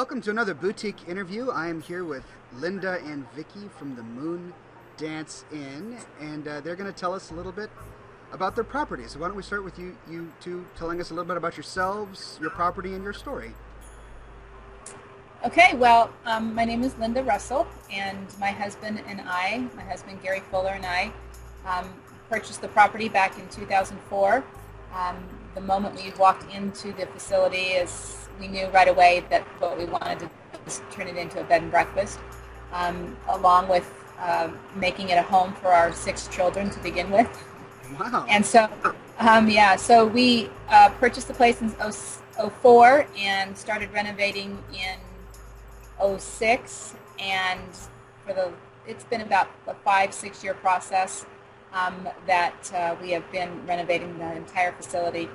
Welcome to another boutique interview. I am here with Linda and Vicky from the Moon Dance Inn, and they're going to tell us a little bit about their property. So why don't we start with you two telling us a little bit about yourselves, your property, and your story. Okay, well, my name is Linda Russell, and my husband Gary Fuller, and I purchased the property back in 2004. The moment we walked into the facility, is we knew right away that what we wanted to do was turn it into a bed and breakfast, along with making it a home for our 6 children to begin with. Wow. And so, so we purchased the place in '04 and started renovating in '06, and it's been about a 5-6 year process that we have been renovating the entire facility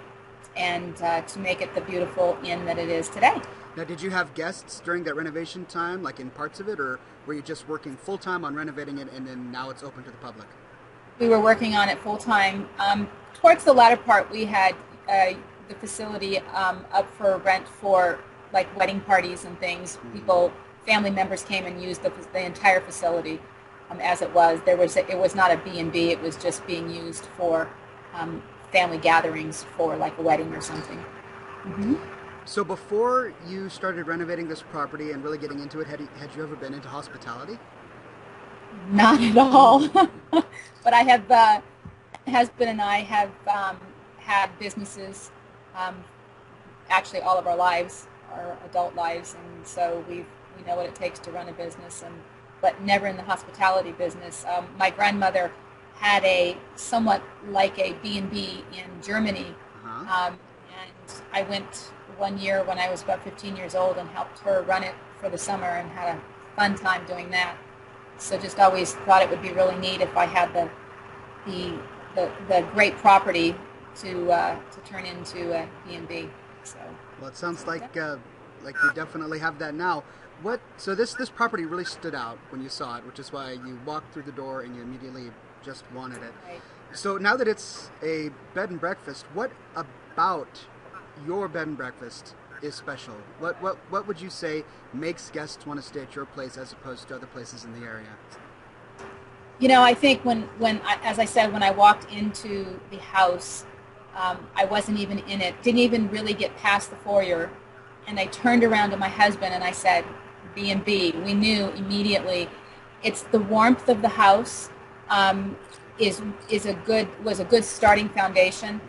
and to make it the beautiful inn that it is today. Now, did you have guests during that renovation time, like in parts of it, or were you just working full time on renovating it and then now it's open to the public? We were working on it full time. Towards the latter part, we had the facility up for rent for like wedding parties and things. Family members came and used the entire facility as it was. It was not a B&B. It was just being used for family gatherings for like a wedding or something. Mm-hmm. So before you started renovating this property and really getting into it, had you ever been into hospitality? Not at all. But I have, husband and I have had businesses actually all of our lives, our adult lives, and so we know what it takes to run a business, but never in the hospitality business. My grandmother had a somewhat like a B&B in Germany, and I went one year when I was about 15 years old and helped her run it for the summer and had a fun time doing that. So just always thought it would be really neat if I had the great property to turn into a B&B. So. Well, it sounds like you definitely have that now. So this property really stood out when you saw it, which is why you walked through the door and you immediately just wanted it. Right. So now that it's a bed and breakfast, what about your bed and breakfast is special? What would you say makes guests want to stay at your place as opposed to other places in the area? You know, I think as I said, when I walked into the house, I wasn't even in it, didn't even really get past the foyer, and I turned around to my husband and I said, B&B. We knew immediately it's the warmth of the house was a good starting foundation.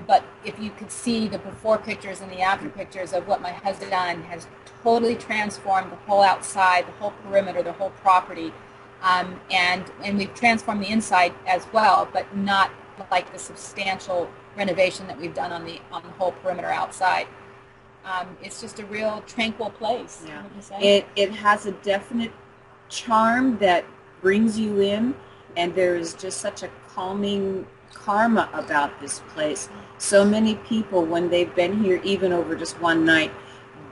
But if you could see the before pictures and the after pictures of what my husband done, has totally transformed the whole outside, the whole perimeter, the whole property, and we've transformed the inside as well, but not like the substantial renovation that we've done on the whole perimeter outside. It's just a real tranquil place. Yeah. Would you say? It has a definite charm that brings you in, and there is just such a calming karma about this place. So many people, when they've been here, even over just one night,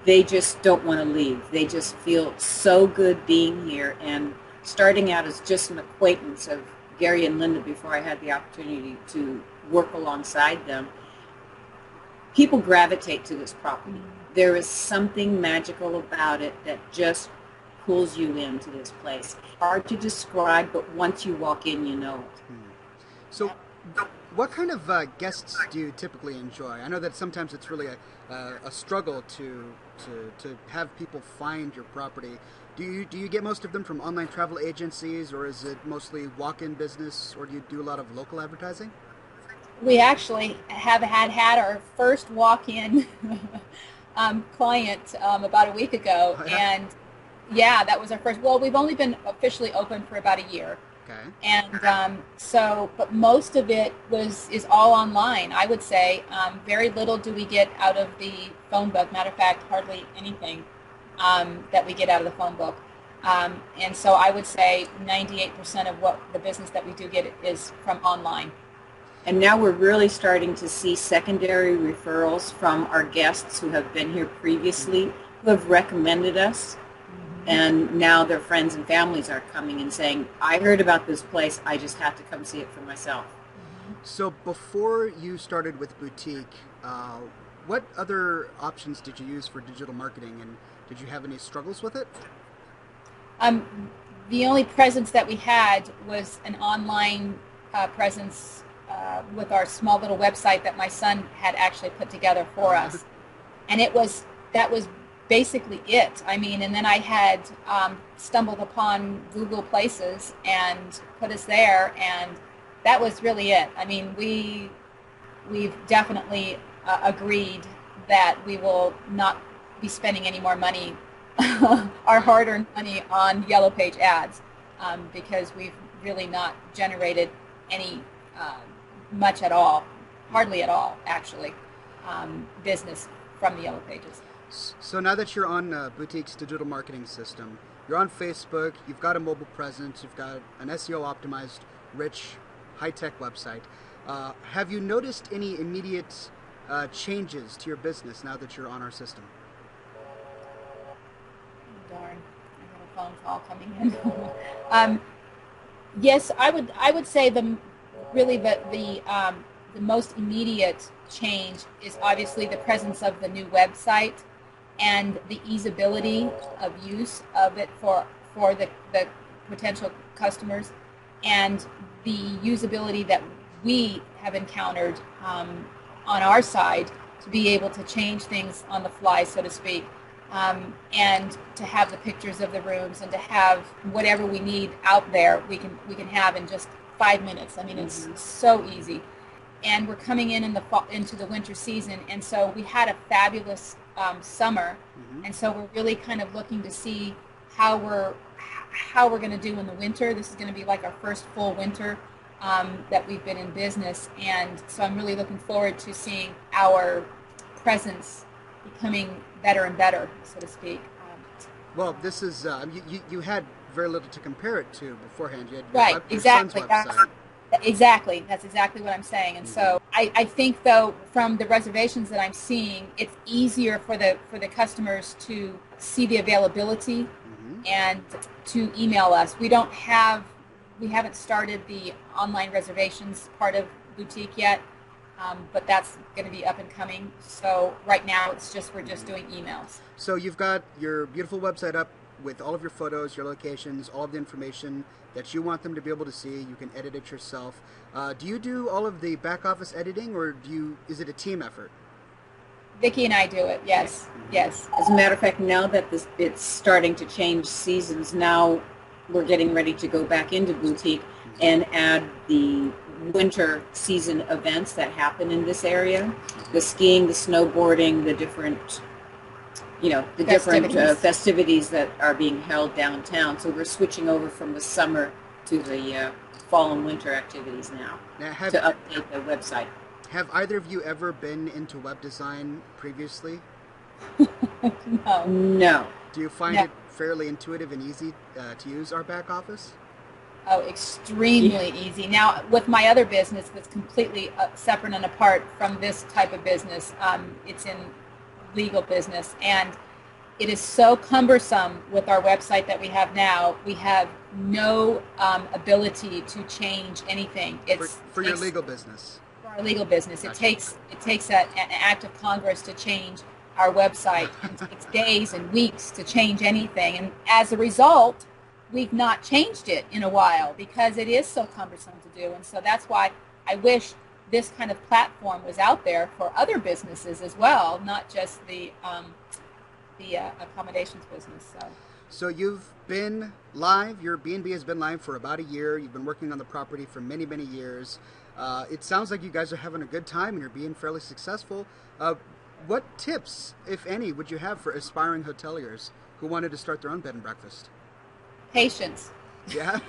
they just don't want to leave. They just feel so good being here. And starting out as just an acquaintance of Gary and Linda before I had the opportunity to work alongside them, people gravitate to this property. There is something magical about it that just pulls you into this place. Hard to describe, but once you walk in, you know it. So what kind of guests do you typically enjoy? I know that sometimes it's really a struggle to have people find your property. Do you get most of them from online travel agencies, or is it mostly walk-in business, or do you do a lot of local advertising? We actually have had our first walk-in client about a week ago, Oh, yeah? and yeah, that was our first. Well, we've only been officially open for about a year, Okay. and but most of it is all online. I would say very little do we get out of the phone book. Matter of fact, hardly anything that we get out of the phone book. And so I would say 98% of what the business that we do get is from online. And now we're really starting to see secondary referrals from our guests who have been here previously, who have recommended us. And now their friends and families are coming and saying, I heard about this place, I just have to come see it for myself. So before you started with Boutique, what other options did you use for digital marketing, and did you have any struggles with it? The only presence that we had was an online presence with our small little website that my son had actually put together for us, and that was basically it. I mean, and then I had stumbled upon Google Places and put us there, and that was really it. I mean, we've definitely agreed that we will not be spending any more money, our hard-earned money, on Yellow Page ads, because we've really not generated any much at all, hardly at all, actually, business from the Yellow Pages. So now that you're on buuteeq's digital marketing system, you're on Facebook, you've got a mobile presence, you've got an SEO optimized, rich, high-tech website. Have you noticed any immediate changes to your business now that you're on our system? Darn, I have a phone call coming in. Yes, I would say the most immediate change is obviously the presence of the new website and the easeability of use of it for the potential customers, and the usability that we have encountered on our side to be able to change things on the fly, so to speak, and to have the pictures of the rooms and to have whatever we need out there we can have in just 5 minutes. I mean, it's so easy. And we're coming in the fall, into the winter season, and so we had a fabulous summer, and so we're really kind of looking to see how we're going to do in the winter. This is going to be like our first full winter that we've been in business, and so I'm really looking forward to seeing our presence becoming better and better, so to speak. Well, this is you had very little to compare it to beforehand. You had right, exactly. Exactly. That's exactly what I'm saying. And so I think, though, from the reservations that I'm seeing, it's easier for the customers to see the availability and to email us. We haven't started the online reservations part of buuteeq yet, but that's going to be up and coming. So right now we're just doing emails. So you've got your beautiful website up with all of your photos, your locations, all of the information that you want them to be able to see. You can edit it yourself. Do you do all of the back office editing, or is it a team effort? Vicki and I do it, yes. Yes. As a matter of fact, now that it's starting to change seasons, now we're getting ready to go back into buuteeq and add the winter season events that happen in this area. The skiing, the snowboarding, the different festivities that are being held downtown. So we're switching over from the summer to the fall and winter activities now to update the website. Have either of you ever been into web design previously? No. Do you find it fairly intuitive and easy to use our back office? Oh, extremely easy. Now, with my other business that's completely separate and apart from this type of business, it's in legal business, and it is so cumbersome with our website that we have now. We have no ability to change anything. It's for your legal business. For our legal business, Gotcha. It takes an act of Congress to change our website. It takes days and weeks to change anything, and as a result, we've not changed it in a while because it is so cumbersome to do. And so that's why I wish this kind of platform was out there for other businesses as well, not just the accommodations business. So you've been live. Your B&B has been live for about a year. You've been working on the property for many, many years. It sounds like you guys are having a good time and you're being fairly successful. What tips, if any, would you have for aspiring hoteliers who wanted to start their own bed and breakfast? Patience. Yeah,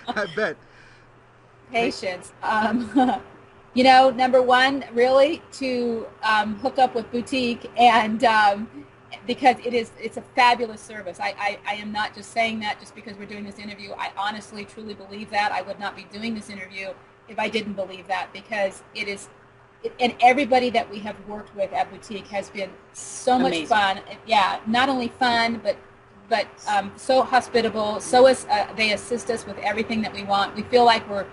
I bet. Patience. Number one, really, to hook up with buuteeq, and because it's a fabulous service. I am not just saying that just because we're doing this interview. I honestly, truly believe that. I would not be doing this interview if I didn't believe that, because it is, and everybody that we have worked with at buuteeq has been so much fun. Yeah, not only fun, but so hospitable. So they assist us with everything that we want. We feel like we're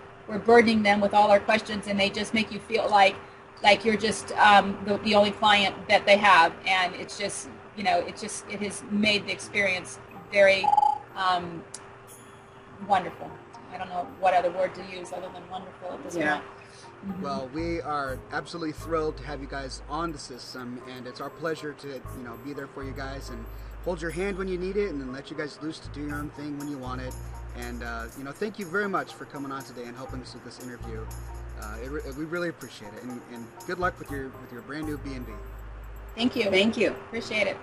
burdening them with all our questions, and they just make you feel like like you're just the only client that they have, and it's just, you know, it has made the experience very wonderful. I don't know what other word to use other than wonderful at this point. Mm-hmm. Well, we are absolutely thrilled to have you guys on the system, and it's our pleasure to, you know, be there for you guys and hold your hand when you need it, and then let you guys loose to do your own thing when you want it. And you know, thank you very much for coming on today and helping us with this interview. We really appreciate it, and good luck with your brand new B&B. Thank you. Thank you. Appreciate it.